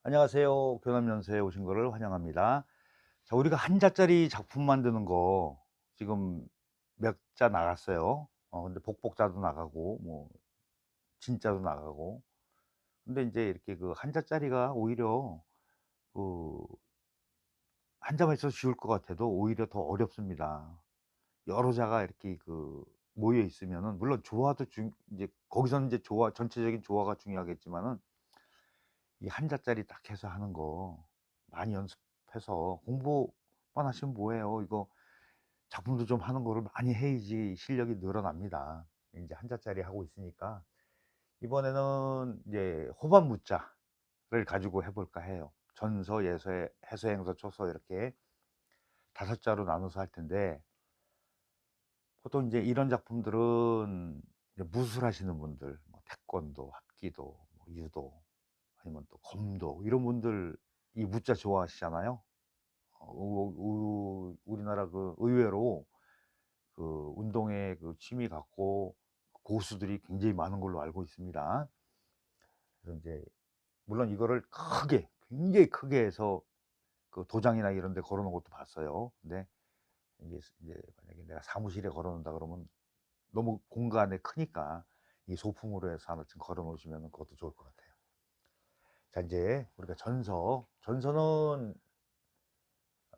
안녕하세요. 교남연수에 오신 거를 환영합니다. 자, 우리가 한자짜리 작품 만드는 거 지금 몇 자 나갔어요. 근데 복복자도 나가고 뭐 진짜도 나가고. 근데 이제 이렇게 그 한자짜리가 오히려 그 한자만 있어도 쉬울 것 같아도 오히려 더 어렵습니다. 여러 자가 이렇게 그 모여 있으면은 물론 조화도 이제 거기서는 이제 조화, 전체적인 조화가 중요하겠지만은 이 한자짜리 딱 해서 하는 거 많이 연습해서 공부만 하시면 뭐해요. 이거 작품도 좀 하는 거를 많이 해야지 실력이 늘어납니다. 이제 한자짜리 하고 있으니까 이번에는 이제 호반무자를 가지고 해볼까 해요. 전서, 예서, 해서, 행서, 초서 이렇게 5자로 나눠서 할 텐데, 보통 이제 이런 작품들은 이제 무술하시는 분들, 뭐 태권도, 합기도, 뭐 유도, 아니면 또 검도 이런 분들 이 무자 좋아하시잖아요. 우리나라 그 의외로 그 운동에 그 취미 갖고 고수들이 굉장히 많은 걸로 알고 있습니다. 그래서 이제 물론 이거를 크게 굉장히 크게 해서 그 도장이나 이런 데 걸어 놓은 것도 봤어요. 근데 이제 만약에 내가 사무실에 걸어 놓는다 그러면 너무 공간에 크니까 이 소품으로 해서 하나쯤 걸어 놓으시면 그것도 좋을 것 같아요. 자, 이제 우리가 전서는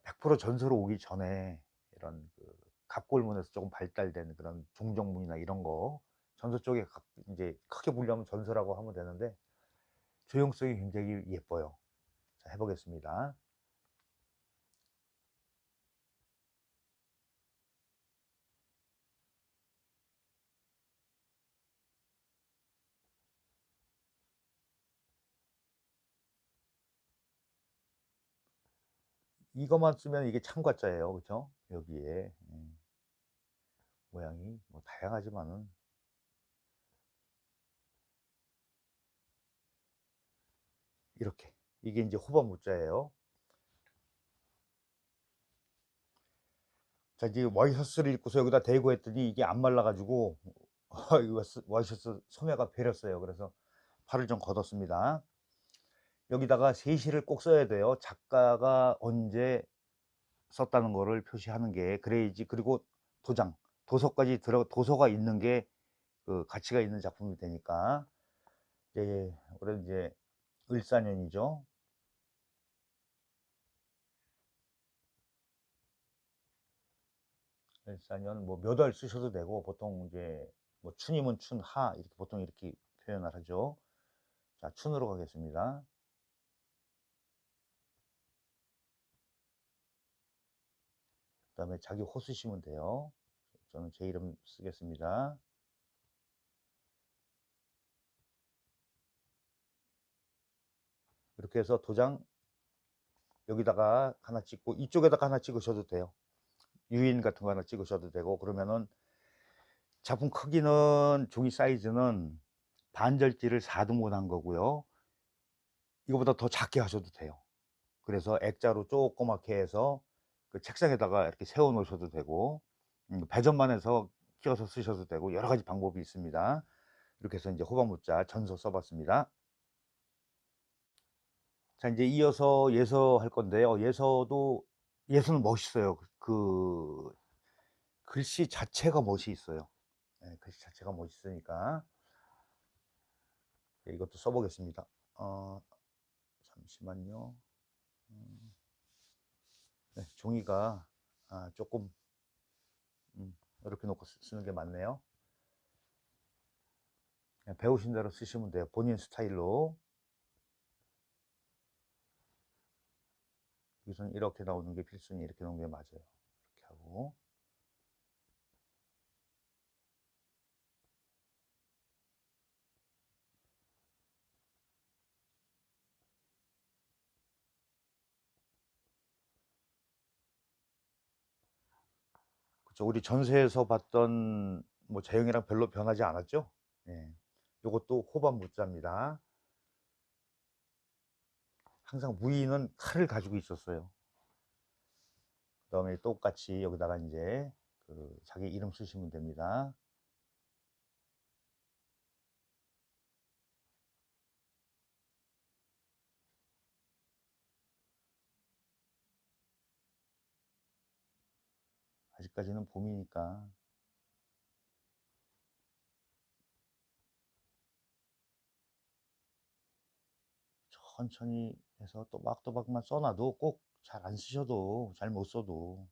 100% 전서로 오기 전에 이런 그 갑골문에서 조금 발달된 그런 종정문이나 이런 거 전서 쪽에 이제 크게 보려면 전서라고 하면 되는데 조형성이 굉장히 예뻐요. 자, 해보겠습니다. 이것만 쓰면 이게 참과자예요, 그렇죠? 여기에 모양이 뭐 다양하지만은 이렇게 이게 이제 호반 무자예요. 자, 이제 와이셔츠를 입고서 여기다 대고 했더니 이게 안 말라가지고 와이셔츠 소매가 베렸어요. 그래서 팔을 좀 걷었습니다. 여기다가 세시를 꼭 써야 돼요. 작가가 언제 썼다는 거를 표시하는 게 그래야지. 그리고 도장, 도서까지 도서가 있는 게 그 가치가 있는 작품이 되니까. 이제 올해 이제 을사년이죠. 을사년 뭐 몇 월 쓰셔도 되고 보통 이제 뭐 춘이면 춘하 이렇게 보통 이렇게 표현을 하죠. 자, 춘으로 가겠습니다. 그다음에 자기 호 쓰시면 돼요. 저는 제 이름 쓰겠습니다. 이렇게 해서 도장 여기다가 하나 찍고 이쪽에다가 하나 찍으셔도 돼요. 유인 같은 거 하나 찍으셔도 되고. 그러면은 작품 크기는 종이 사이즈는 반절지를 4등분 한 거고요. 이거보다 더 작게 하셔도 돼요. 그래서 액자로 조그맣게 해서 그 책상에다가 이렇게 세워 놓으셔도 되고, 배전만 해서 끼워서 쓰셔도 되고 여러 가지 방법이 있습니다. 이렇게 해서 이제 호박무자 전서 써봤습니다. 자, 이제 이어서 예서 할 건데요. 예서는 멋있어요. 그 글씨 자체가 멋이 있어요. 네, 글씨 자체가 멋있으니까 네, 이것도 써보겠습니다. 잠시만요. 음, 네, 종이가 조금 이렇게 놓고 쓰는 게 맞네요. 그냥 배우신 대로 쓰시면 돼요. 본인 스타일로. 여기서는 이렇게 나오는 게 필수니 이렇게 놓는 게 맞아요. 이렇게 하고. 그쵸. 우리 전세에서 봤던 뭐 제형이랑 별로 변하지 않았죠? 예. 요것도 호반 무자입니다. 항상 무인은 칼을 가지고 있었어요. 그다음에 똑같이 여기다가 이제 그 자기 이름 쓰시면 됩니다. 아직까지는 봄이니까. 천천히 해서 또박또박만 써놔도 꼭 잘 안 쓰셔도, 잘 못 써도,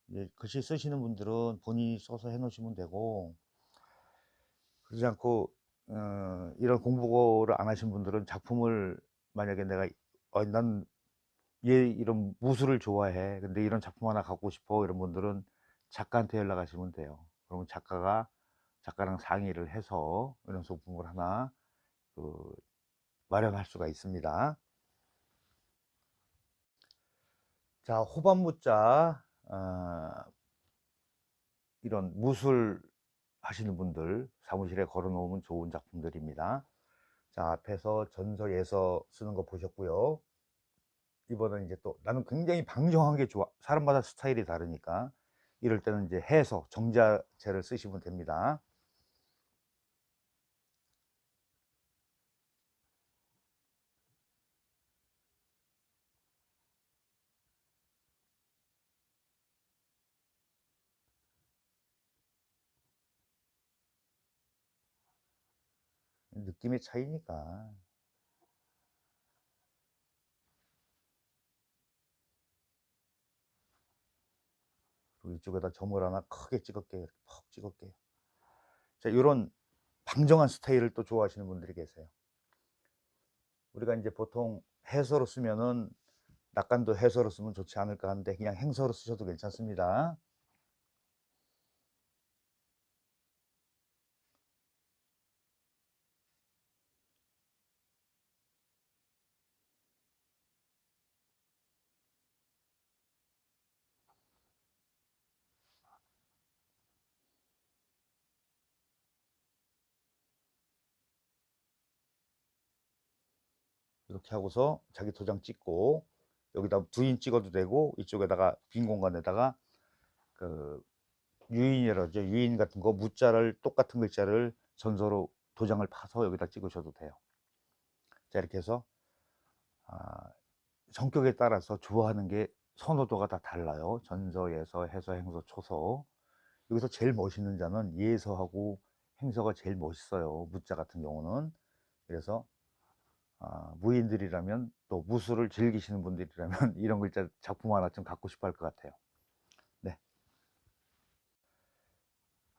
이제 글씨 쓰시는 분들은 본인이 써서 해 놓으시면 되고, 그러지 않고 이런 공부를 안 하신 분들은 작품을, 만약에 내가 난 얘 이런 무술을 좋아해, 근데 이런 작품 하나 갖고 싶어, 이런 분들은 작가한테 연락하시면 돼요. 그러면 작가랑 상의를 해서 이런 소품을 하나 그 마련할 수가 있습니다. 자, 호반무자, 이런 무술 하시는 분들 사무실에 걸어 놓으면 좋은 작품들입니다. 자, 앞에서 전서 예서 쓰는 거 보셨고요. 이번엔 이제 또 나는 굉장히 방정한 게 좋아. 사람마다 스타일이 다르니까 이럴 때는 이제 해서 정자체를 쓰시면 됩니다. 느낌의 차이니까. 그리고 이쪽에다 점을 하나 크게 찍을게요. 이렇게 퍽 찍을게요. 자, 이런 방정한 스타일을 또 좋아하시는 분들이 계세요. 우리가 이제 보통 해서로 쓰면은 낙관도 해서로 쓰면 좋지 않을까 하는데 그냥 행서로 쓰셔도 괜찮습니다. 이렇게 하고서 자기 도장 찍고 여기다 부인 찍어도 되고, 이쪽에다가 빈 공간에다가 그 유인이라죠. 유인 같은 거 무자를, 똑같은 글자를 전서로 도장을 파서 여기다 찍으셔도 돼요. 자, 이렇게 해서 성격에 따라서 좋아하는 게 선호도가 다 달라요. 전서, 예서, 해서, 행서, 초서. 여기서 제일 멋있는 자는 예서하고 행서가 제일 멋있어요. 무자 같은 경우는. 그래서 무인들이라면, 또 무술을 즐기시는 분들이라면 이런 글자 작품 하나 좀 갖고 싶어 할 것 같아요. 네.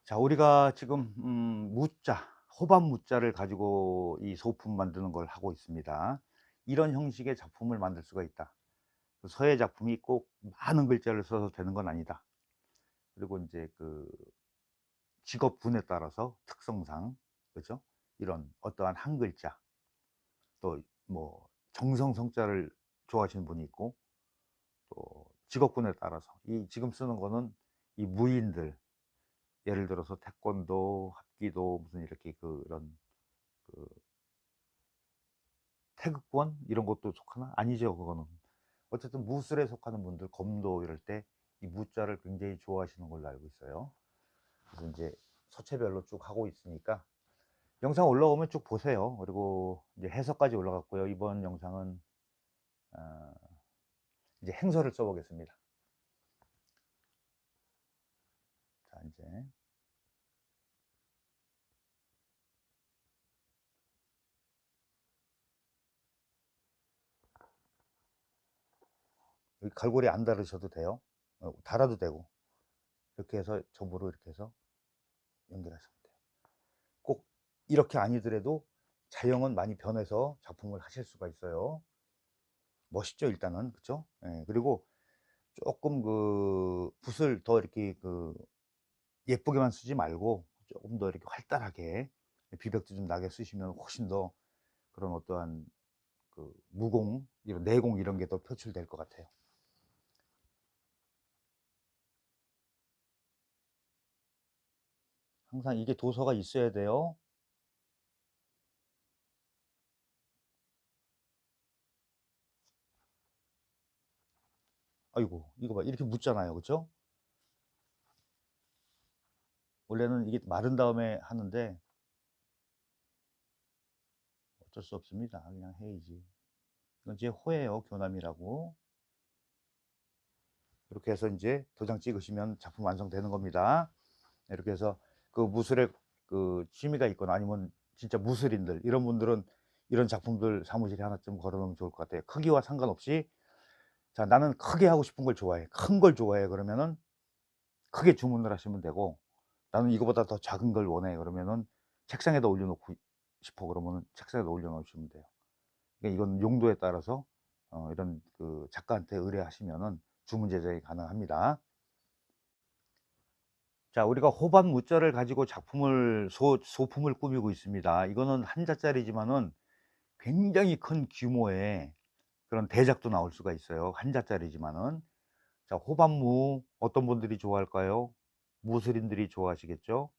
자, 우리가 지금 무자, 호반 무자를 가지고 이 소품 만드는 걸 하고 있습니다. 이런 형식의 작품을 만들 수가 있다. 서예 작품이 꼭 많은 글자를 써서 되는 건 아니다. 그리고 이제 그 직업군에 따라서 특성상, 그렇죠? 이런 어떠한 한 글자, 또 뭐 정성성자를 좋아하시는 분이 있고, 또 직업군에 따라서 이 지금 쓰는 거는 이 무인들, 예를 들어서 태권도, 합기도, 무슨 이렇게 그런 그 태극권 이런 것도 속하나? 아니죠, 그거는. 어쨌든 무술에 속하는 분들, 검도 이럴 때 이 무자를 굉장히 좋아하시는 걸로 알고 있어요. 그래서 이제 서체별로 쭉 하고 있으니까 영상 올라오면 쭉 보세요. 그리고 이제 해석까지 올라갔고요. 이번 영상은 어, 이제 행서를 써보겠습니다. 자, 이제 여기 갈고리 안 달으셔도 돼요. 달아도 되고, 이렇게 해서 점으로 이렇게 해서 연결하시면 돼요. 꼭 이렇게 아니더라도 자형은 많이 변해서 작품을 하실 수가 있어요. 멋있죠, 일단은. 그쵸? 예, 그리고 조금 그 붓을 더 이렇게 그 예쁘게만 쓰지 말고 조금 더 이렇게 활달하게, 비백도 좀 나게 쓰시면 훨씬 더 그런 어떠한 그 무공, 이런 내공 이런 게 더 표출될 것 같아요. 항상 이게 도서가 있어야 돼요. 아이고, 이거 봐. 이렇게 묻잖아요. 그쵸? 원래는 이게 마른 다음에 하는데 어쩔 수 없습니다. 그냥 해야지. 이건 제 호예요. 교남이라고. 이렇게 해서 이제 도장 찍으시면 작품 완성되는 겁니다. 이렇게 해서 그 무술에 그 취미가 있거나 아니면 진짜 무술인들 이런 분들은 이런 작품들 사무실에 하나쯤 걸어 놓으면 좋을 것 같아요. 크기와 상관없이 자 나는 크게 하고 싶은 걸 좋아해. 큰 걸 좋아해. 그러면은 크게 주문을 하시면 되고 나는 이거보다 더 작은 걸 원해. 그러면은 책상에다 올려 놓고 싶어. 그러면은 책상에다 올려 놓으시면 돼요. 그러니까 이건 용도에 따라서 이런 그 작가한테 의뢰하시면은 주문 제작이 가능합니다. 자, 우리가 호반 무자를 가지고 작품을 소품을 꾸미고 있습니다. 이거는 한자짜리지만은 굉장히 큰 규모의 그런 대작도 나올 수가 있어요. 한자짜리지만은. 자, 호반무 어떤 분들이 좋아할까요? 무술인들이 좋아하시겠죠?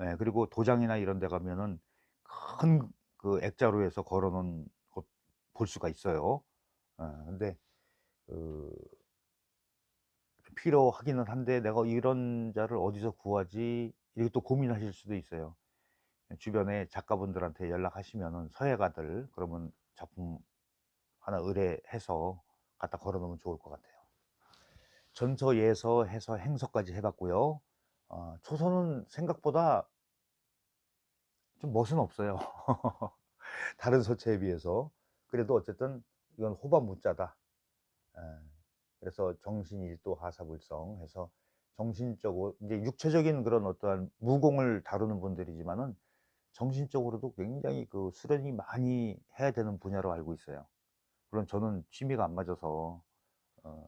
예, 그리고 도장이나 이런 데 가면은 큰 그 액자로 해서 걸어 놓은 곳 볼 수가 있어요. 근데 그 필요하기는 한데 '내가 이런 자를 어디서 구하지?' 이렇게 또 고민하실 수도 있어요. 주변에 작가분들한테 연락하시면은 서예가들 그러면 작품 하나 의뢰해서 갖다 걸어 놓으면 좋을 것 같아요. 전서, 예서 해서 행서까지 해 봤고요. 초서는 생각보다 좀 멋은 없어요. 다른 서체에 비해서. 그래도 어쨌든 이건 호반무자다. 예. 그래서 정신일도 하사불성 해서 정신적으로 이제 육체적인 그런 어떠한 무공을 다루는 분들이지만은 정신적으로도 굉장히 그 수련이 많이 해야 되는 분야로 알고 있어요. 물론 저는 취미가 안 맞아서 어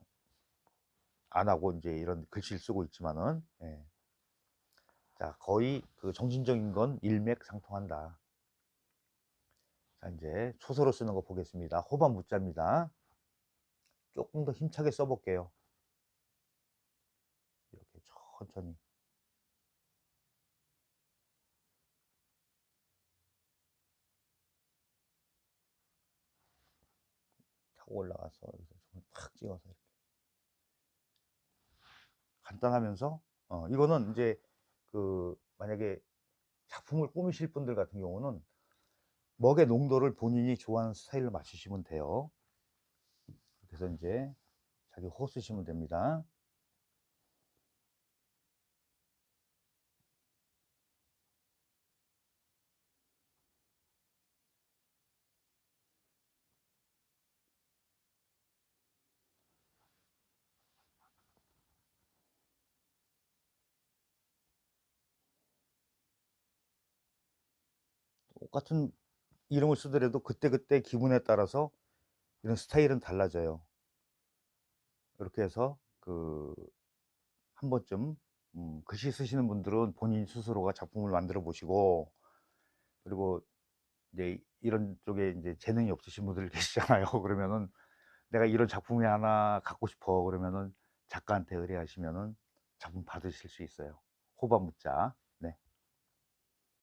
안 하고 인제 이런 글씨를 쓰고 있지만은 예. 자 거의 그 정신적인 건 일맥상통한다. 자 인제 초서로 쓰는 거 보겠습니다. 호반무자입니다. 쪼끔 더 힘차게 써 볼게요. 이렇게 천천히. 타고 올라가서 여기서 손을 탁 찍어서 이렇게 간단하면서 이거는 인제 그 만약에 작품을 꾸미실 분들 같은 경우는 먹의 농도를 본인이 좋아하는 스타일로 맞추시면 돼요. 그래서 인제 자기 호 쓰시면 됩니다. 똑같은 이름을 쓰더라도 그때그때 기분에 따라서 이런 스타일은 달라져요. 이렇게 해서 그 한 번쯤 글씨 쓰시는 분들은 본인 스스로가 작품을 만들어 보시고 그리고 이제 이런 쪽에 인제 재능이 없으신 분들 계시잖아요. 그러면은 "내가 이런 작품이 하나 갖고 싶어." 그러면은 작가한테 의뢰하시면은 작품 받으실 수 있어요. 호반무자.